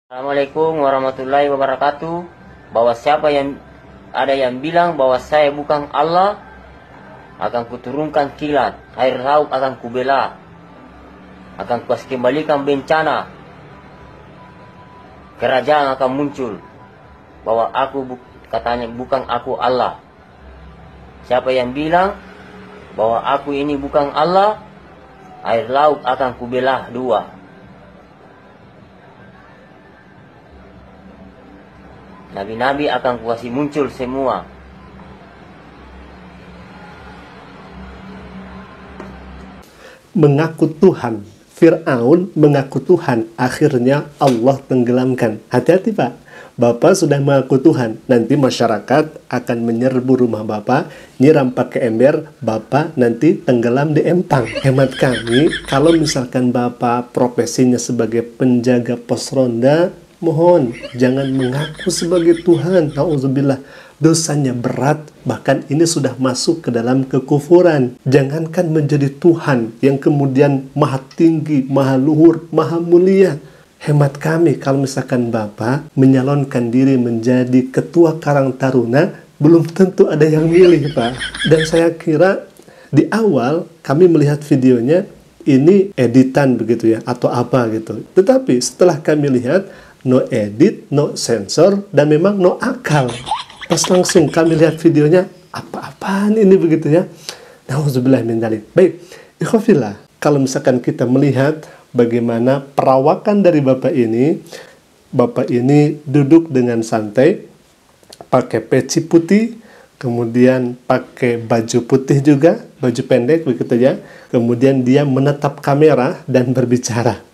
Assalamualaikum warahmatullahi wabarakatuh. Bahwa siapa yang ada yang bilang bahwa saya bukan Allah, akan kuturunkan kilat, air laut akan kubelah, akan kembalikan bencana, kerajaan akan muncul. Bahwa katanya bukan aku Allah. Siapa yang bilang bahwa aku ini bukan Allah, air laut akan kubelah dua. Nabi-nabi akan kuasih muncul semua. Mengaku Tuhan, Fir'aun mengaku Tuhan, akhirnya Allah tenggelamkan. Hati-hati Pak, Bapak sudah mengaku Tuhan, nanti masyarakat akan menyerbu rumah Bapak, nyiram pakai ember, Bapak nanti tenggelam di empang. Hemat kami, kalau misalkan Bapak profesinya sebagai penjaga pos ronda, mohon jangan mengaku sebagai Tuhan. Nauzubillah, dosanya berat, bahkan ini sudah masuk ke dalam kekufuran. Jangankan menjadi Tuhan yang kemudian maha tinggi, maha luhur, maha mulia. Hemat kami, kalau misalkan Bapak menyalonkan diri menjadi ketua Karang Taruna, belum tentu ada yang milih Pak. Dan saya kira di awal kami melihat videonya ini editan begitu ya, atau apa gitu. Tetapi setelah kami lihat, no edit, no sensor, dan memang no akal. Pas langsung kami lihat videonya, apa-apaan ini begitu ya. Nauzubillah min dzalik. Baik, ikhwafillah, kalau misalkan kita melihat bagaimana perawakan dari Bapak ini duduk dengan santai, pakai peci putih, kemudian pakai baju putih juga, baju pendek begitu ya. Kemudian dia menatap kamera dan berbicara.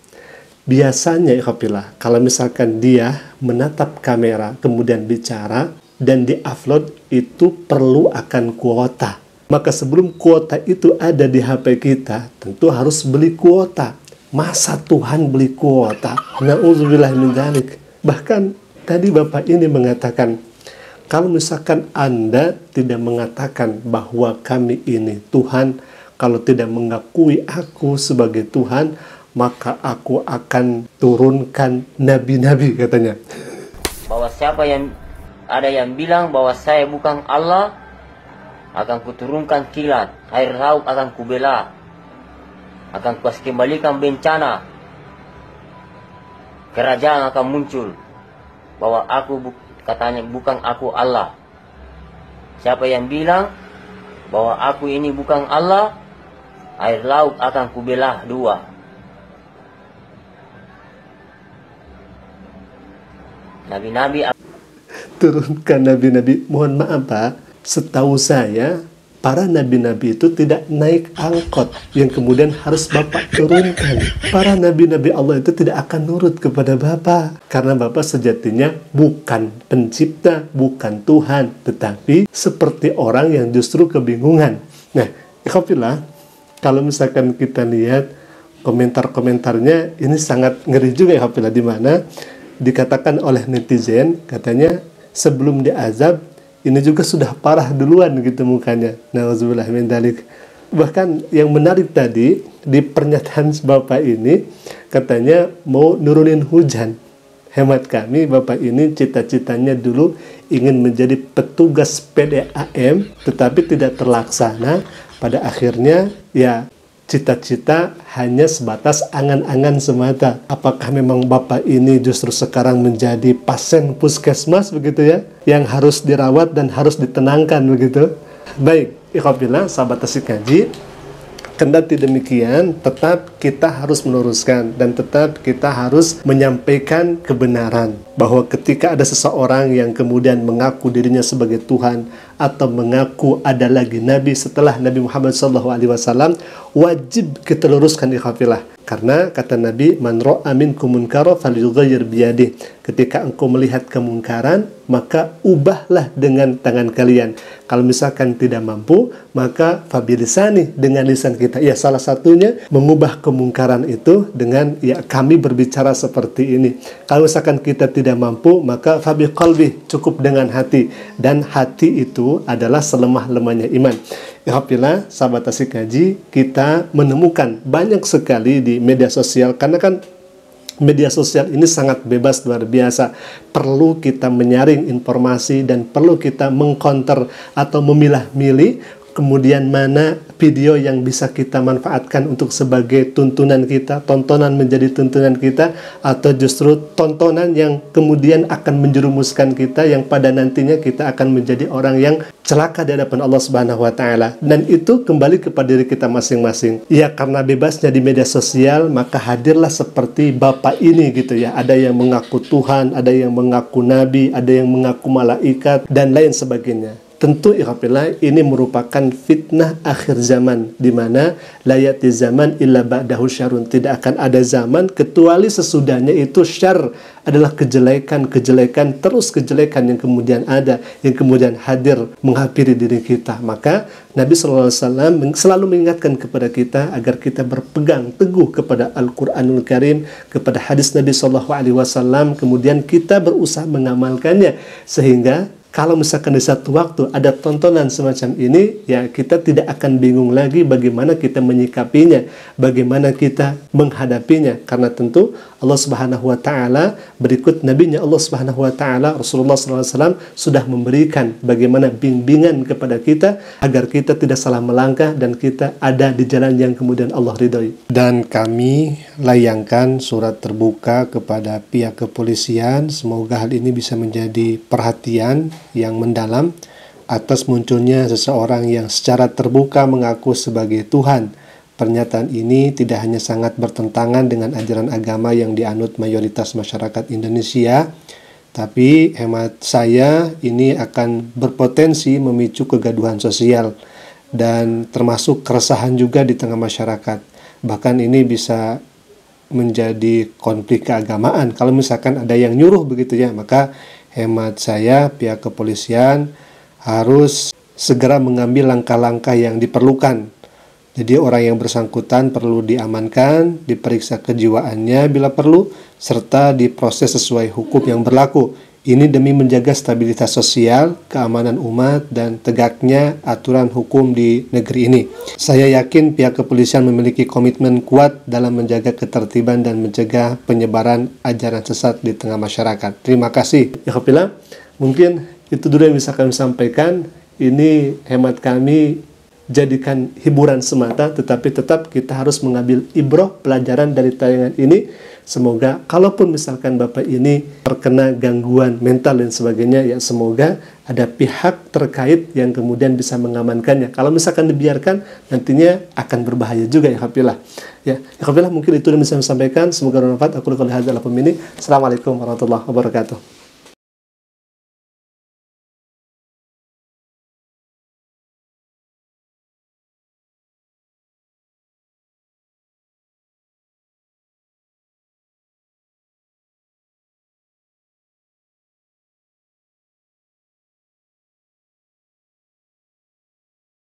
Biasanya ikhwafillah, kalau misalkan dia menatap kamera kemudian bicara dan di-upload, itu perlu akan kuota. Maka sebelum kuota itu ada di HP kita, tentu harus beli kuota. Masa Tuhan beli kuota? Na'udzubillah min dzalik. Bahkan tadi Bapak ini mengatakan, kalau misalkan Anda tidak mengatakan bahwa kami ini Tuhan, kalau tidak mengakui aku sebagai Tuhan, maka aku akan turunkan nabi-nabi, katanya. Bahwa siapa yang ada yang bilang bahwa saya bukan Allah, akan kuturunkan kilat, air laut akan kubelah, akan kembalikan bencana, kerajaan akan muncul. Bahwa katanya bukan aku Allah. Siapa yang bilang bahwa aku ini bukan Allah, air laut akan kubelah dua. Nabi-nabi Turunkan nabi-nabi. Mohon maaf Pak, setahu saya para nabi-nabi itu tidak naik angkot yang kemudian harus Bapak turunkan. Para nabi-nabi Allah itu tidak akan nurut kepada Bapak, karena Bapak sejatinya bukan pencipta, bukan Tuhan, tetapi seperti orang yang justru kebingungan. Nah, ikhwafillah, kalau misalkan kita lihat komentar-komentarnya, ini sangat ngeri juga ikhwafillah, di mana dikatakan oleh netizen, katanya sebelum diazab ini juga sudah parah duluan gitu mukanya. Nauzubillah min dzalik. Bahkan yang menarik tadi di pernyataan Bapak ini, katanya mau nurunin hujan. Hemat kami, Bapak ini cita-citanya dulu ingin menjadi petugas PDAM, tetapi tidak terlaksana. Pada akhirnya ya cita-cita hanya sebatas angan-angan semata. Apakah memang Bapak ini justru sekarang menjadi pasien puskesmas begitu ya, yang harus dirawat dan harus ditenangkan begitu? Baik, ikhwafillah, sahabat Tasik Ngaji, kendati demikian, tetap kita harus meluruskan dan tetap kita harus menyampaikan kebenaran. Bahwa ketika ada seseorang yang kemudian mengaku dirinya sebagai Tuhan atau mengaku ada lagi Nabi setelah Nabi Muhammad SAW, wajib kita luruskan ikhwafillah. Karena kata Nabi, man ra'a minkum munkara falyughayyir biyadih. Ketika engkau melihat kemungkaran, maka ubahlah dengan tangan kalian. Kalau misalkan tidak mampu, maka fabilisani, dengan lisan kita. Ya, salah satunya mengubah kemungkaran itu dengan ya kami berbicara seperti ini. Kalau misalkan kita tidak mampu, maka fabiqalbi, cukup dengan hati. Dan hati itu adalah selemah-lemahnya iman. Alhamdulillah, sahabat Tasik Ngaji, kita menemukan banyak sekali di media sosial, karena kan Media sosial ini sangat bebas, luar biasa. Perlu kita menyaring informasi dan perlu kita mengcounter atau memilah-milih kemudian mana video yang bisa kita manfaatkan untuk sebagai tuntunan kita, tontonan menjadi tuntunan kita, atau justru tontonan yang kemudian akan menjerumuskan kita, yang pada nantinya kita akan menjadi orang yang celaka di hadapan Allah Subhanahu wa taala. Dan itu kembali kepada diri kita masing-masing. Ya, karena bebasnya di media sosial, maka hadirlah seperti bapak ini gitu ya. Ada yang mengaku Tuhan, ada yang mengaku nabi, ada yang mengaku malaikat dan lain sebagainya. Tentu ikhwafillah ini merupakan fitnah akhir zaman, di mana la ya'ti zaman illa ba'dahu syarrun. Tidak akan ada zaman kecuali sesudahnya itu syarr, adalah kejelekan, terus kejelekan yang kemudian ada, yang kemudian hadir menghampiri diri kita. Maka Nabi SAW selalu mengingatkan kepada kita agar kita berpegang teguh kepada Al-Quranul Karim, kepada hadis Nabi SAW, kemudian kita berusaha mengamalkannya, sehingga kalau misalkan di satu waktu ada tontonan semacam ini, ya kita tidak akan bingung lagi bagaimana kita menyikapinya, bagaimana kita menghadapinya. Karena tentu Allah Subhanahu wa taala, berikut nabinya Allah Subhanahu wa taala Rasulullah SAW sudah memberikan bagaimana bimbingan kepada kita agar kita tidak salah melangkah dan kita ada di jalan yang kemudian Allah ridhoi. Dan kami layangkan surat terbuka kepada pihak kepolisian, semoga hal ini bisa menjadi perhatian yang mendalam atas munculnya seseorang yang secara terbuka mengaku sebagai Tuhan. Pernyataan ini tidak hanya sangat bertentangan dengan ajaran agama yang dianut mayoritas masyarakat Indonesia, tapi hemat saya ini akan berpotensi memicu kegaduhan sosial dan termasuk keresahan juga di tengah masyarakat. Bahkan ini bisa menjadi konflik keagamaan kalau misalkan ada yang nyuruh begitu ya. Maka hemat saya pihak kepolisian harus segera mengambil langkah-langkah yang diperlukan. Jadi orang yang bersangkutan perlu diamankan, diperiksa kejiwaannya bila perlu, serta diproses sesuai hukum yang berlaku. Ini demi menjaga stabilitas sosial, keamanan umat, dan tegaknya aturan hukum di negeri ini. Saya yakin pihak kepolisian memiliki komitmen kuat dalam menjaga ketertiban dan mencegah penyebaran ajaran sesat di tengah masyarakat. Terima kasih. Ya Khafila, mungkin itu dulu yang bisa kami sampaikan. Ini hemat kami, jadikan hiburan semata, tetapi tetap kita harus mengambil ibroh pelajaran dari tayangan ini. Semoga kalaupun misalkan Bapak ini terkena gangguan mental dan sebagainya, ya semoga ada pihak terkait yang kemudian bisa mengamankannya. Kalau misalkan dibiarkan, nantinya akan berbahaya juga ya Khafillah. Ya Khafillah, mungkin itu yang bisa saya sampaikan. Semoga bermanfaat. Aku lakukan hadza lakum ini. Assalamualaikum warahmatullahi wabarakatuh.